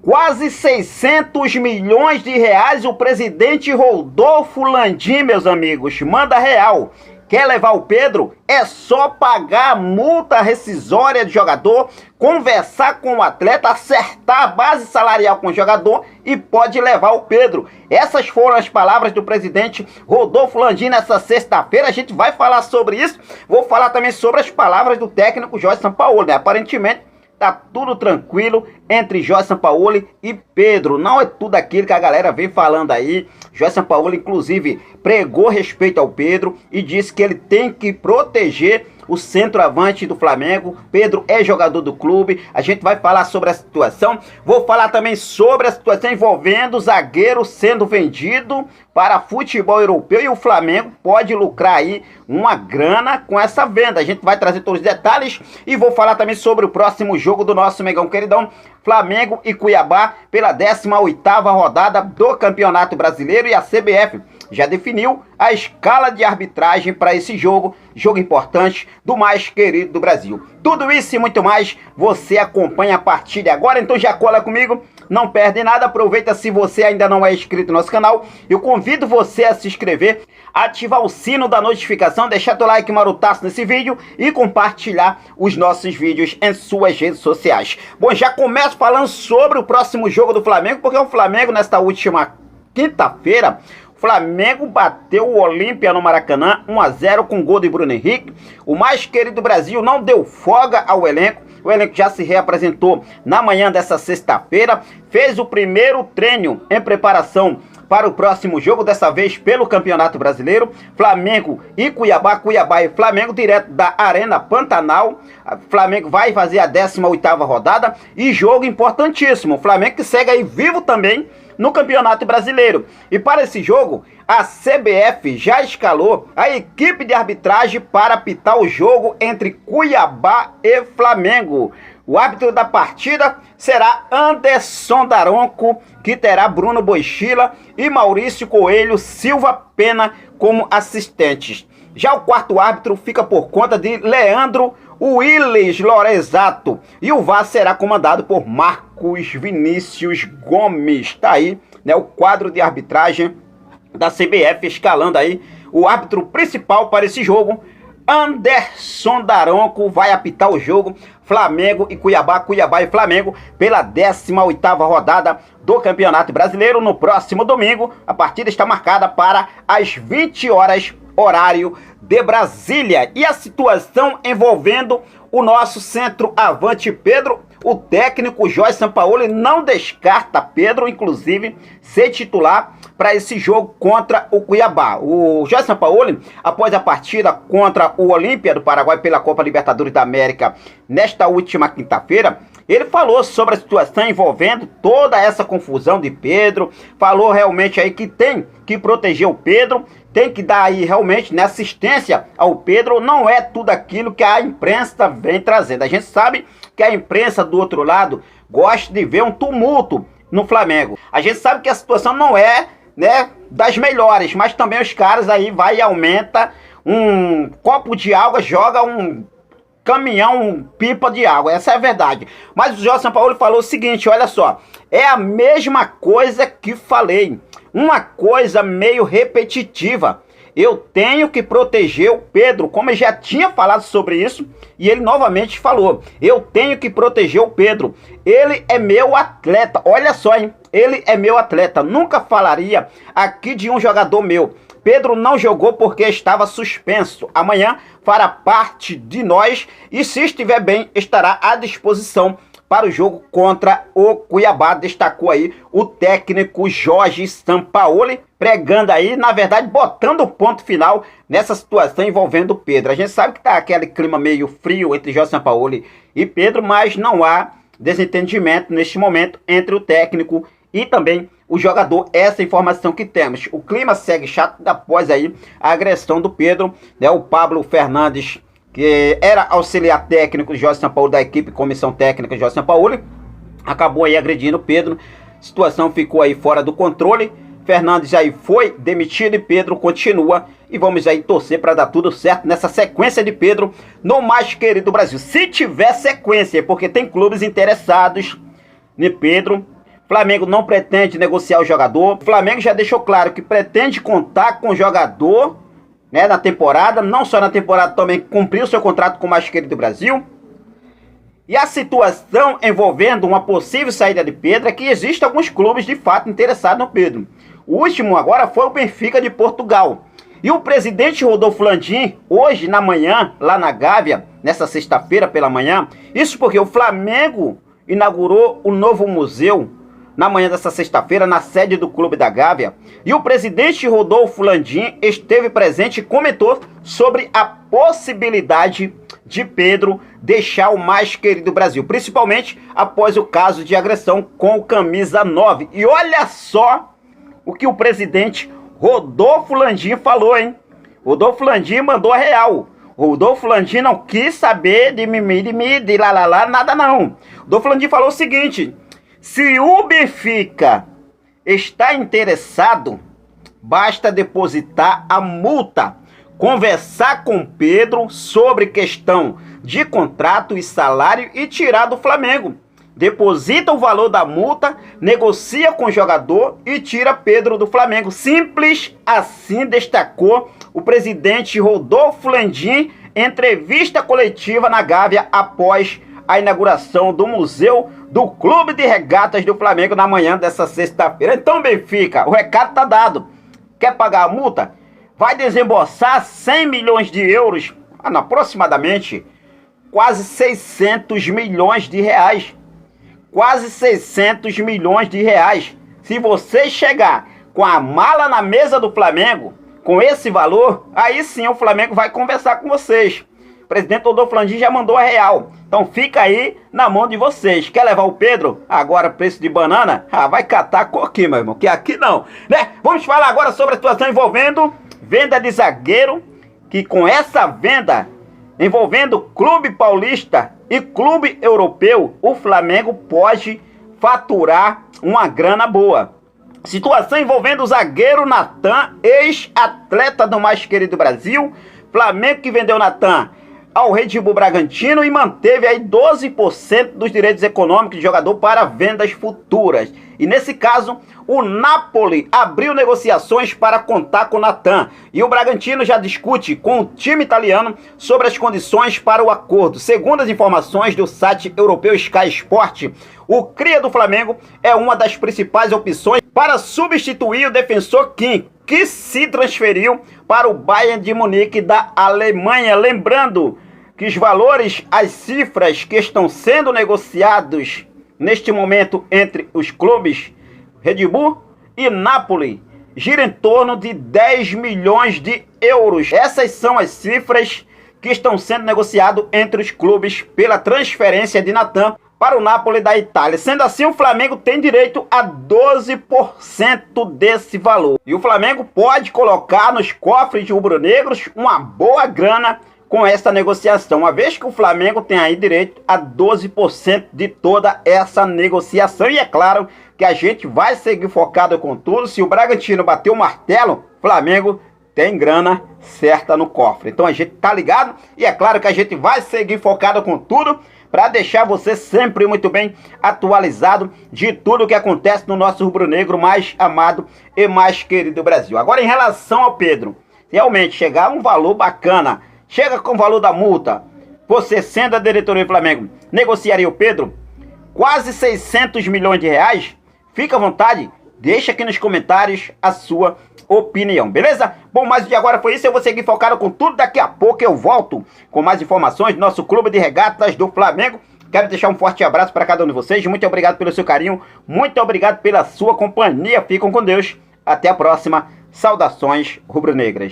Quase 600 milhões de reais o presidente Rodolfo Landim, meus amigos, manda real. Quer levar o Pedro? É só pagar a multa rescisória do jogador, conversar com o atleta, acertar a base salarial com o jogador e pode levar o Pedro. Essas foram as palavras do presidente Rodolfo Landim nessa sexta-feira. A gente vai falar sobre isso. Vou falar também sobre as palavras do técnico Jorge Sampaoli, né? Aparentemente tá tudo tranquilo entre Jorge Sampaoli e Pedro. Não é tudo aquilo que a galera vem falando aí. Jorge Sampaoli, inclusive, pregou respeito ao Pedro e disse que ele tem que proteger o centroavante do Flamengo. Pedro é jogador do clube. A gente vai falar sobre a situação. Vou falar também sobre a situação envolvendo o zagueiro sendo vendido para futebol europeu e o Flamengo pode lucrar aí uma grana com essa venda. A gente vai trazer todos os detalhes e vou falar também sobre o próximo jogo do nosso Mengão queridão, Flamengo e Cuiabá, pela 18ª rodada do Campeonato Brasileiro, e a CBF já definiu a escala de arbitragem para esse jogo importante do mais querido do Brasil. Tudo isso e muito mais você acompanha a partir de agora, então já cola comigo, não perde nada, aproveita. Se você ainda não é inscrito no nosso canal, eu convido você a se inscrever, ativar o sino da notificação, deixar teu like marutaço nesse vídeo e compartilhar os nossos vídeos em suas redes sociais. Bom, já começo falando sobre o próximo jogo do Flamengo, porque o Flamengo nesta última quinta-feira, Flamengo bateu o Olímpia no Maracanã 1-0 com gol de Bruno Henrique. O mais querido do Brasil não deu folga ao elenco. O elenco já se reapresentou na manhã dessa sexta-feira. Fez o primeiro treino em preparação para o próximo jogo, dessa vez pelo Campeonato Brasileiro. Flamengo e Cuiabá, Cuiabá e Flamengo, direto da Arena Pantanal. O Flamengo vai fazer a 18ª rodada e jogo importantíssimo. O Flamengo que segue aí vivo também no Campeonato Brasileiro. E para esse jogo, a CBF já escalou a equipe de arbitragem para apitar o jogo entre Cuiabá e Flamengo. O árbitro da partida será Anderson Daronco, que terá Bruno Boichila e Maurício Coelho Silva Pena como assistentes. Já o quarto árbitro fica por conta de Leandro Willis Lorezato e o VAR será comandado por Marcos Vinícius Gomes. Tá aí, né, o quadro de arbitragem da CBF escalando aí o árbitro principal para esse jogo. Anderson Daronco vai apitar o jogo Flamengo e Cuiabá, Cuiabá e Flamengo pela 18ª rodada do Campeonato Brasileiro no próximo domingo. A partida está marcada para as 20 horas, horário de Brasília. E a situação envolvendo o nosso centroavante Pedro, o técnico Jorge Sampaoli não descarta Pedro, inclusive, ser titular para esse jogo contra o Cuiabá. O Jorge Sampaoli, após a partida contra o Olímpia do Paraguai pela Copa Libertadores da América nesta última quinta-feira, ele falou sobre a situação envolvendo toda essa confusão de Pedro, falou realmente aí que tem que proteger o Pedro, tem que dar aí realmente, né, assistência ao Pedro. Não é tudo aquilo que a imprensa vem trazendo. A gente sabe que a imprensa do outro lado gosta de ver um tumulto no Flamengo. A gente sabe que a situação não é, né, das melhores, mas também os caras aí vai e aumenta um copo de água, joga um caminhão, pipa de água. Essa é a verdade. Mas o Jorge Sampaoli falou o seguinte, olha só, é a mesma coisa que falei, uma coisa meio repetitiva. Eu tenho que proteger o Pedro, como eu já tinha falado sobre isso, e ele novamente falou, eu tenho que proteger o Pedro, ele é meu atleta. Olha só, hein, ele é meu atleta, nunca falaria aqui de um jogador meu. Pedro não jogou porque estava suspenso. Amanhã fará parte de nós e, se estiver bem, estará à disposição para o jogo contra o Cuiabá, destacou aí o técnico Jorge Sampaoli, pregando aí, na verdade, botando o ponto final nessa situação envolvendo o Pedro. A gente sabe que tá aquele clima meio frio entre Jorge Sampaoli e Pedro, mas não há desentendimento neste momento entre o técnico e também o jogador. Essa informação que temos. O clima segue chato após aí a agressão do Pedro, né? O Pablo Fernandes, que era auxiliar técnico de Jorge Sampaoli, da equipe comissão técnica de Jorge Sampaoli, acabou aí agredindo o Pedro. A situação ficou aí fora do controle. Fernandes aí foi demitido e Pedro continua. E vamos aí torcer para dar tudo certo nessa sequência de Pedro no mais querido Brasil. Se tiver sequência, porque tem clubes interessados em Pedro. O Flamengo não pretende negociar o jogador. O Flamengo já deixou claro que pretende contar com o jogador, né, na temporada, não só na temporada, também cumprir o seu contrato com o mais querido do Brasil. E a situação envolvendo uma possível saída de Pedro é que existem alguns clubes de fato interessados no Pedro. O último agora foi o Benfica de Portugal. E o presidente Rodolfo Landim, hoje na manhã, lá na Gávea, nessa sexta-feira pela manhã, isso porque o Flamengo inaugurou o novo museu na manhã dessa sexta-feira, na sede do Clube da Gávea, e o presidente Rodolfo Landim esteve presente e comentou sobre a possibilidade de Pedro deixar o mais querido Brasil, principalmente após o caso de agressão com o camisa 9. E olha só o que o presidente Rodolfo Landim falou, hein? Rodolfo Landim mandou a real. Rodolfo Landim não quis saber de mimimi, de lalala, nada não. Rodolfo Landim falou o seguinte: se o Benfica está interessado, basta depositar a multa, conversar com Pedro sobre questão de contrato e salário e tirar do Flamengo. Deposita o valor da multa, negocia com o jogador e tira Pedro do Flamengo. Simples assim, destacou o presidente Rodolfo Landim em entrevista coletiva na Gávea após a inauguração do Museu do Clube de Regatas do Flamengo na manhã dessa sexta-feira. Então, Benfica, o recado tá dado. Quer pagar a multa? Vai desembolsar 100 milhões de euros, aproximadamente quase 600 milhões de reais. Quase 600 milhões de reais. Se você chegar com a mala na mesa do Flamengo, com esse valor, aí sim o Flamengo vai conversar com vocês. O presidente Rodolfo Landim já mandou a real. Então fica aí na mão de vocês. Quer levar o Pedro? Agora preço de banana? Vai catar coquinho, meu irmão, que aqui não, né? Vamos falar agora sobre a situação envolvendo venda de zagueiro, que com essa venda envolvendo Clube Paulista e Clube Europeu, o Flamengo pode faturar uma grana boa. Situação envolvendo o zagueiro Natan, ex-atleta do mais querido Brasil. Flamengo que vendeu Natan ao Red Bull Bragantino e manteve aí 12% dos direitos econômicos de jogador para vendas futuras. E nesse caso, o Napoli abriu negociações para contar com o Natan. E o Bragantino já discute com o time italiano sobre as condições para o acordo. Segundo as informações do site europeu Sky Sport, o cria do Flamengo é uma das principais opções para substituir o defensor Kim, que se transferiu para o Bayern de Munique da Alemanha. Lembrando que os valores, as cifras que estão sendo negociados neste momento entre os clubes Red Bull e Napoli gira em torno de 10 milhões de euros. Essas são as cifras que estão sendo negociadas entre os clubes pela transferência de Natan para o Napoli da Itália. Sendo assim, o Flamengo tem direito a 12% desse valor. E o Flamengo pode colocar nos cofres rubro-negros uma boa grana com essa negociação, uma vez que o Flamengo tem aí direito a 12% de toda essa negociação. E é claro que a gente vai seguir focado com tudo. Se o Bragantino bater o martelo, o Flamengo tem grana certa no cofre. Então a gente tá ligado e é claro que a gente vai seguir focado com tudo para deixar você sempre muito bem atualizado de tudo que acontece no nosso rubro-negro mais amado e mais querido Brasil. Agora, em relação ao Pedro, realmente chegar a um valor bacana, chega com o valor da multa, você sendo a diretoria do Flamengo, negociaria o Pedro? Quase 600 milhões de reais? Fica à vontade, deixa aqui nos comentários a sua opinião, beleza? Bom, mas de agora foi isso, eu vou seguir focado com tudo. Daqui a pouco eu volto com mais informações do nosso Clube de Regatas do Flamengo. Quero deixar um forte abraço para cada um de vocês, muito obrigado pelo seu carinho, muito obrigado pela sua companhia, fiquem com Deus, até a próxima, saudações rubro-negras.